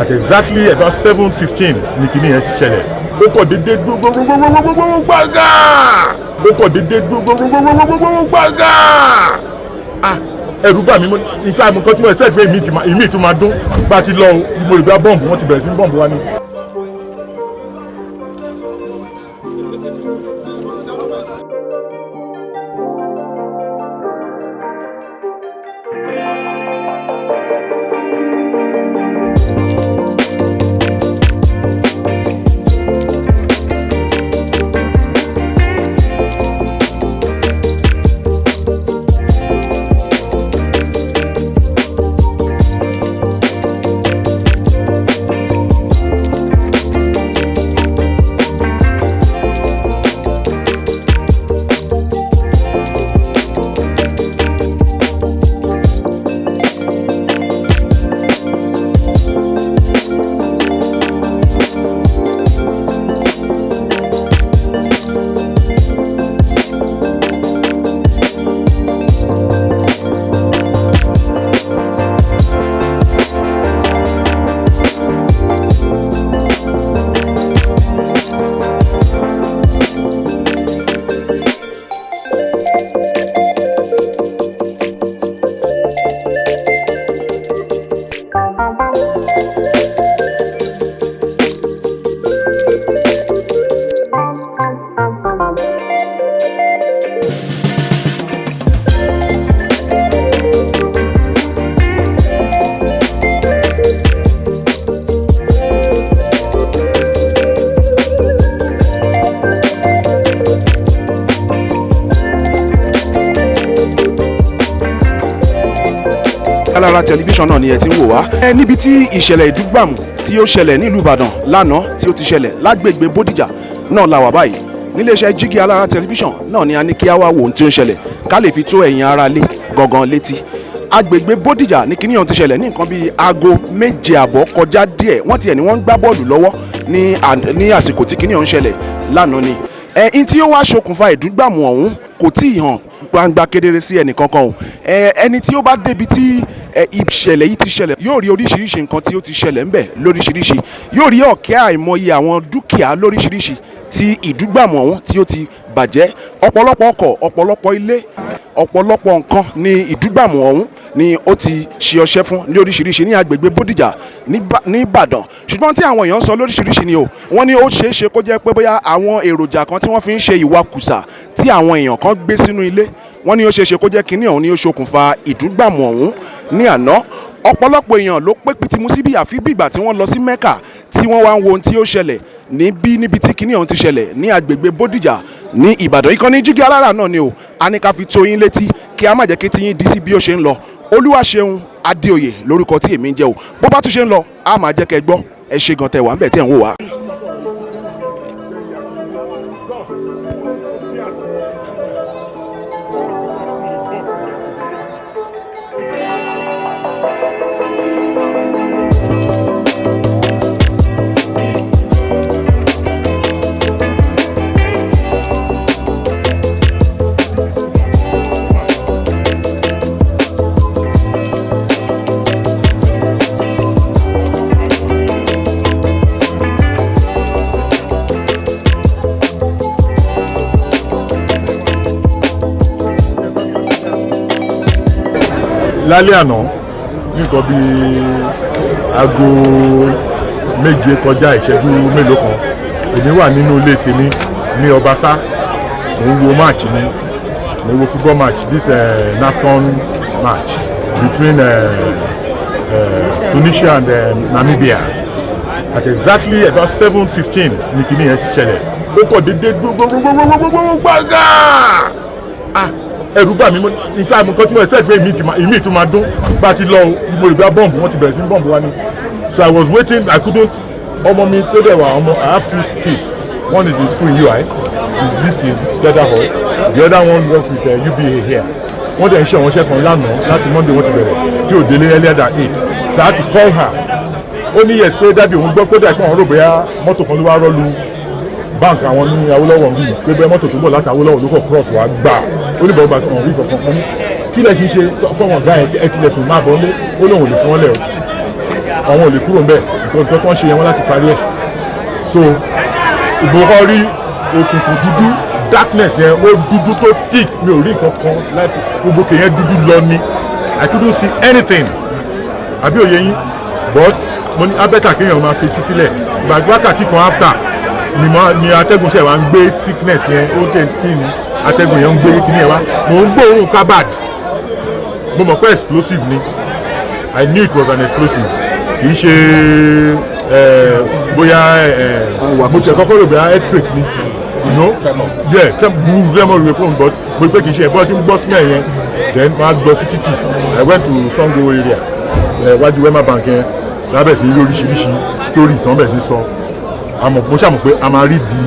at exactly about 7:15 ní kíní yẹn ṣẹlẹ̀. Ó kọ̀ dédé gbogbogbogbogbogbogbò gbàgà. Ó kọ̀ dédé gbogbogbogbogbogbogbò gbàgà. Ẹ̀rù bà mí nípa nǹkan tí mo expect pé ìmí tún máa dún bá ti lọ mo rò bí bọ́ǹbù wọ́n ti bẹ̀rẹ̀ sí bọ́ǹbù wa ni. Alára tẹlifíṣàn náà ni ẹ ti ń wò wá. Níbi tí ìṣẹ̀lẹ̀ ìdúgbàmù tí ó ṣẹlẹ̀ nílùú Ìbàdàn lánàá tí ó ti ṣẹlẹ̀ lágbègbè Bodija náà la wà báyìí. Níléeṣẹ́ Jígí Alára tẹlifíṣàn náà ni a ní kí á wá wo ohun tí ó ń ṣẹlẹ̀ ká lè fi tó ẹ̀yin ará lé gangan létí. Agbègbè Bodija ní kíní ọ̀hún ti ṣẹlẹ̀ ní nǹkan bíi aago 7:30 kọjá díẹ̀. Wọ́n tiẹ̀ ní wọ́n ń gbá bọ́ọ̀lù lọ́wọ́ ní àsìkò tí kíní ọ̀hún ṣẹlẹ̀ lánàá ni. Ẹ̀yin tí ó wá ṣokùnfà ìdúgbàmù ọ̀hún kò tí ì hàn gbangba kedere sí ẹnì kankan o. Ẹni tí ó bá débi tí ìṣẹ̀lẹ̀ yìí ti ṣẹlẹ̀ yóò rí oríṣiríṣi nǹkan tí ó ti ṣẹlẹ̀ ńbẹ̀ lóríṣiríṣi, yóò rí ọ̀kẹ́ àìmọye àwọn dúkìá lóríṣiríṣi tí ìdúgbàmù ọ̀hún tí ó ti bàjẹ́. Ọ̀pọ̀lọpọ̀ ọkọ̀, ọ̀pọ̀lọpọ̀ ilé, ọ̀pọ̀lọpọ̀ nǹkan ní ìdúgbàmù ọ̀hún ni ó ti ṣe ọṣẹ́ fún ní oríṣiríṣi ní agbègbè Bodija ní Ìbàdàn. Ṣùgbọ́n tí àwọn èèyàn sọ lóríṣiríṣi ni o, wọ́n ní ó ṣeé ṣe kó jẹ́ pé bóyá àwọn èròjà kan tí wọ́n fi ń ṣe ìwakùsà tí àwọn èèyàn kan gbé sínú ilé, wọ́n ní ó ṣeé ṣe kó jẹ́ kíní ọ̀hún ni ó ṣokùnfà ìdúgbàmù ọ̀hún ní àná. Ọ̀pọ̀lọpọ̀ èèyàn ló pé pìtìmú síbí àfi bí ìgbà tí wọ́n lọ sí Mẹ́kà tí wọ́n wá ń wo ohun tí ó ṣẹlẹ̀ níbi tí kíní ọ̀hún ti ṣẹlẹ̀ ní agbègbè Bodija ní Ìbàdàn. Ìkànnì Jígí Alára náà ni o, a ní ká fi tó yín létí kí a má jẹ́ kí tiyín dí sí bí ó ṣe ń lọ. Olúwaṣeun Adéoyè lórúkọ tí èmi ń jẹ́ o. Bó bá tún ṣe ń lọ a máa jẹ́ kẹ́ gbọ́. Ẹ ṣé gan tẹ́ wà ń bẹ̀ tí ẹ̀ ń wò wá. Lálẹ́ àná nǹkan bíi aago 7 kọjá ìṣẹ́jú mélòó kan èmi wà nínú ilé tèmi ní Ọbaṣá, mo ń wo match ni, mo wo football match, this NAFCON match between Tunisia and Namibia at exactly about 7:15 ní kíní yẹn ṣẹlẹ̀. Ó kọ̀ dédé gbogbogbogbogbogbogbò gbàgà. Ẹ̀rù bà mí nípa nǹkan tí mo expect pé ìmí tún máa dún bá ti lọ mo rò bí bọ́ǹbù wọ́n ti bẹ̀rẹ̀ sí bọ́ǹbù wa ni. So I was waiting, I couldn't. Ọmọ mi tó dẹ̀ wà I have 2 kids, one is in school in UI, is this in Jeda Hall, the other one works with UBA here. Wọ́n dẹ̀ ń ṣe àwọn iṣẹ́ kan lánàá láti Monday wọ́n ti bẹ̀rẹ̀ tí ò délé earlier than 8, so I had to call her. Ó ní yes pé dáàdi òun gbọ́ pé dàgbà àwọn rò bóyá mọ́tò kan ló wá rọ́ọ̀lù báńkì àwọn ní Awólọ́wọ̀ ń bì pé bẹ́ẹ̀ mọ́tò tó ń bọ̀ láti Awólọ́wọ̀ ló kọ̀ cross wa gbà ó ní bọ̀ bá kan rí kankan mọ́ ní kí lẹ̀ ṣe fọ́wọ́n ọ̀gá ẹ̀ tilẹ̀kùn máa bọ̀ lé ó lóun ò lè fún wọn lẹ̀ o àwọn ò lè kúrò ńbẹ̀ because nǹkan tó ń ṣe yẹn wọ́n láti parí ẹ̀ so ìgbòho rí òkùnkùn dúdú darkness yẹn ó dúdú tó thick mi ò rí nǹkan kan láti gbogbo kèyẹn dúdú lọ ni I couldn't see anything àbí òye yín but mo ní abẹ́tà kéèyàn máa fetí sílẹ̀ wákàtí kan after ni atẹ́gùn ṣẹ̀ wá ń gbé thickness yẹn ó tẹ̀ tí ní atẹ́gùn yẹn ń gbé kíní ẹ̀ wá mo ń gbóòórùn carbad mo mọ̀ pé explosive ni I knew it was an explosive kì í ṣe bóyá mo tẹ̀ kọ́kọ́ rò bóyá earthquake ni you know yeah tremor rẹ̀ pọ̀ but mo rí pé kì í ṣe ẹ̀bọ́n tí ń gbọ́ smell yẹn then máa gbọ́ sí títì I went to Sango area wájú Wema Bank yẹn lábẹ́ sí oríṣiríṣi story tán bẹ̀ sí sọ àmọ́ mo ṣàmọ̀ pé a máa rí di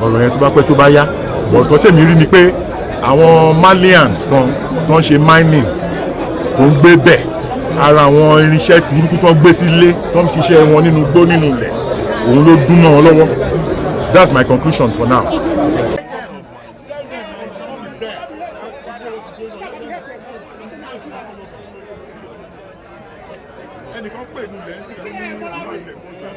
ọ̀rọ̀ yẹn tó bá pẹ́ tó bá yá but nǹkan tèmi rí ni pé àwọn Malians kan tó ń ṣe mining tó ń gbé bẹ̀ ara àwọn irinṣẹ́ burúkú tó ń gbé sílé tó ń ṣiṣẹ́ wọn nínú igbó nínú ilẹ̀ òun ló dún mọ́ wọn lọ́wọ́ that's my conclusion for now. ẹnìkan pè ní ilẹ̀ sí ní àwọn ilẹ̀ kan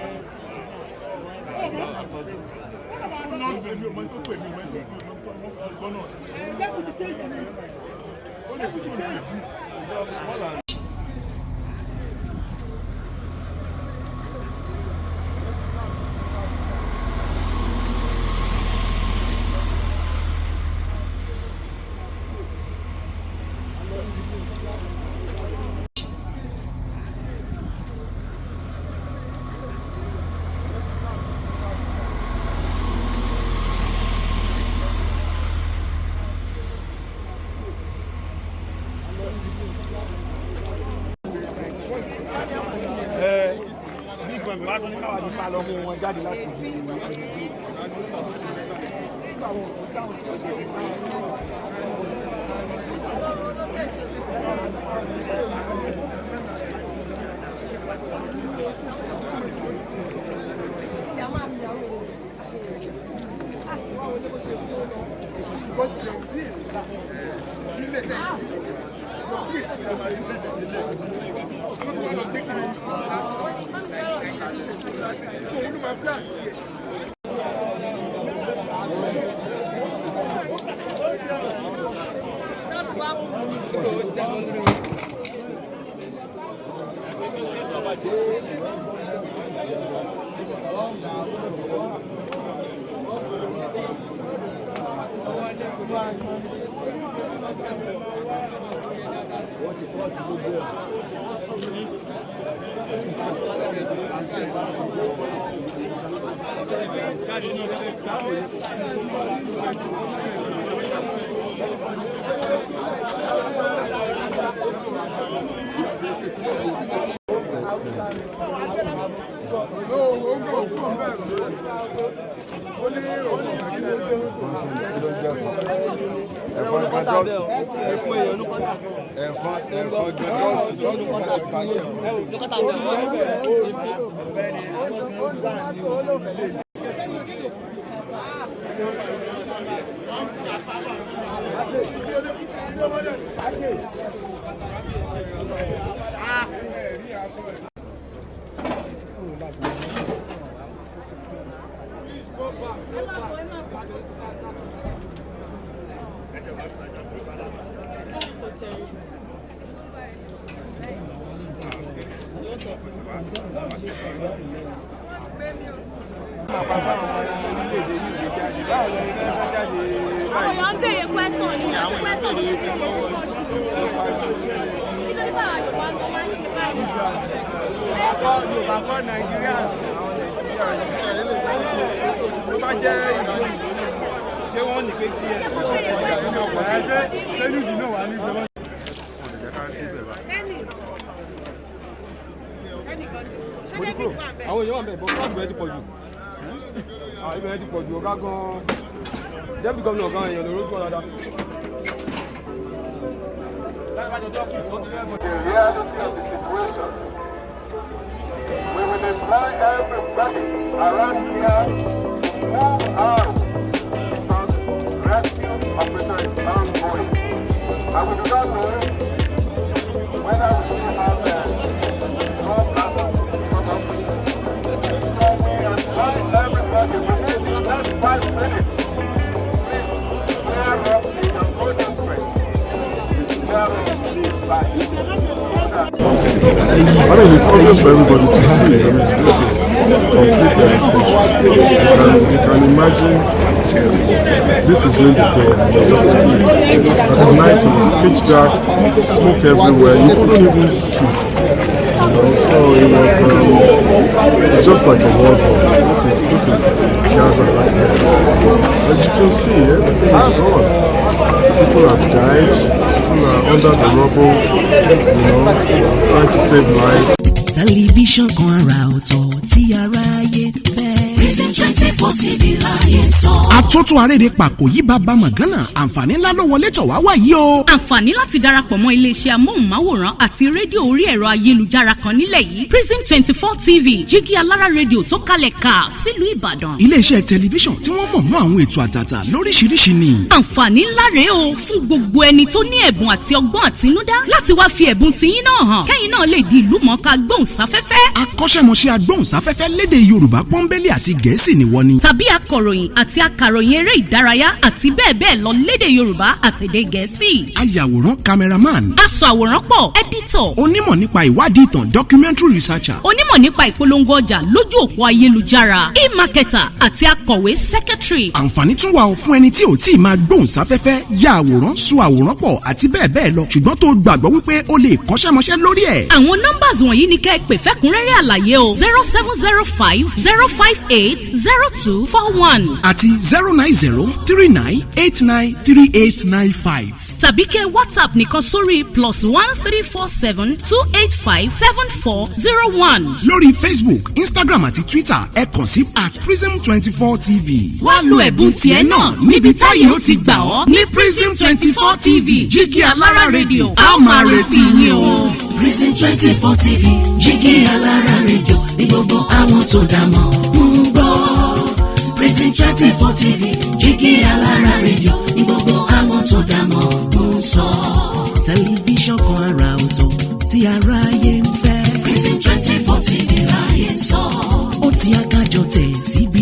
àwọn èèyàn wà bẹ́ẹ̀ bọ́ káàdì ti pọ̀ jù ibẹ̀ ti pọ̀ jù ọ̀gá gan deputy governor ọ̀gá èèyàn lórí ojú ọ̀dàdà. The reality of the situation, we will employ everybody around here who are rescue operators ongoing. And we do not know whether we have 12 I mean, it's obvious for everybody to see. I mean, this is complete devastation. You can imagine this is during the day. At night it was pitch dark, smoke everywhere. You couldn't even see. So it was it's just like a war zone. This is Gaza right here. As you can see, everything is gone. People have died. People are under the rubble, trying to save lives. Tẹlifíṣàn kan àrà ọ̀tọ̀ tí aráyé fẹ́. Prison 24 TV láyé sọ. Àtótó arédè pàkó yí bàbá mọ̀gánà àǹfààní ńlá ló wọlé tọ̀ wá wáyé o. Àǹfààní láti darapọ̀ mọ́ iléeṣẹ́ amóhùnmáwòrán àti rédíò orí ẹ̀rọ ayélujára kan nílẹ̀ yìí. Prison 24 TV jígí alára rédíò tó kalẹ̀ ká sílùú Ìbàdàn. Iléeṣẹ́ tẹlifíṣàn tí wọ́n mọ̀ mọ́ àwọn ètò àtàtà lóríṣiríṣi ni. Àǹfààní ńlá rèé o fún gbogbo ẹni tó ní ẹ̀bùn àti ọgbọ́n àtinúdá láti wá fi ẹ̀bùn tiyín náà hàn. Kẹ́yìn náà lè di ìlúmọ̀ọ́ká gbóhùnsáfẹ́fẹ́. Akọ́ṣẹ́mọṣẹ́ agbóhùnsáfẹ́fẹ́ lédè Yorùbá pọ́nbélé àti Gẹ̀ẹ́sì ni wọ́n ní. Tàbí akọ̀ròyìn àti akàròyìn eré ìdárayá àti bẹ́ẹ̀ bẹ́ẹ̀ lọ lédè Yorùbá àtèdè Gẹ̀ẹ́sì. Ayàwòrán cameraman. Aṣọ-àwòránpọ̀ editor. Onímọ̀ nípa ìwádìí ìtàn documentary researcher. Onímọ̀ nípa ìpolongo ọjà lójú òpó ayélujára. E-marketer àti akọ̀wé secretary. Àǹfààní tún wà fún ẹni tí ò tí ì máa gbóhùnsáfẹ́fẹ́ ya àwòrán so àwòrán pọ̀ àti bẹ́ẹ̀ bẹ́ẹ̀ lọ ṣùgbọ́n tó gbàgbọ́ wípé o lè kọ́ṣẹ́mọṣẹ́ lórí ẹ̀. Àwọn nọ́mbàs wọ̀nyí ni kẹ́ ẹ pè fẹ́kúnrẹ́rẹ́ àlàyé o 0705 058 0241 àti 09039893895. tàbí kẹ́ WhatsApp nìkan sórí +1347 285 7401. lórí Facebook, Instagram àti Twitter ẹ kàn sí @prism24tv. wá lo ẹ̀bùn tiẹ̀ náà níbi táyé ó ti gbà ọ́ ní Prism 24 TV jígí alára rédíò a máa retí yín o. Prison 24 TV jígí alára rédíò ní gbogbo àwọn tó dá mọ̀ ń gbọ́. Prison 24 TV jígí alára rédíò ní gbogbo àwọn tó dá mọ̀ ń sọ. Tẹlifíṣàn kan àrà ọ̀tọ̀ tí aráyé ń fẹ́. Prison 24 TV láyé sọ. Ó ti akájọ tẹ̀ síbi.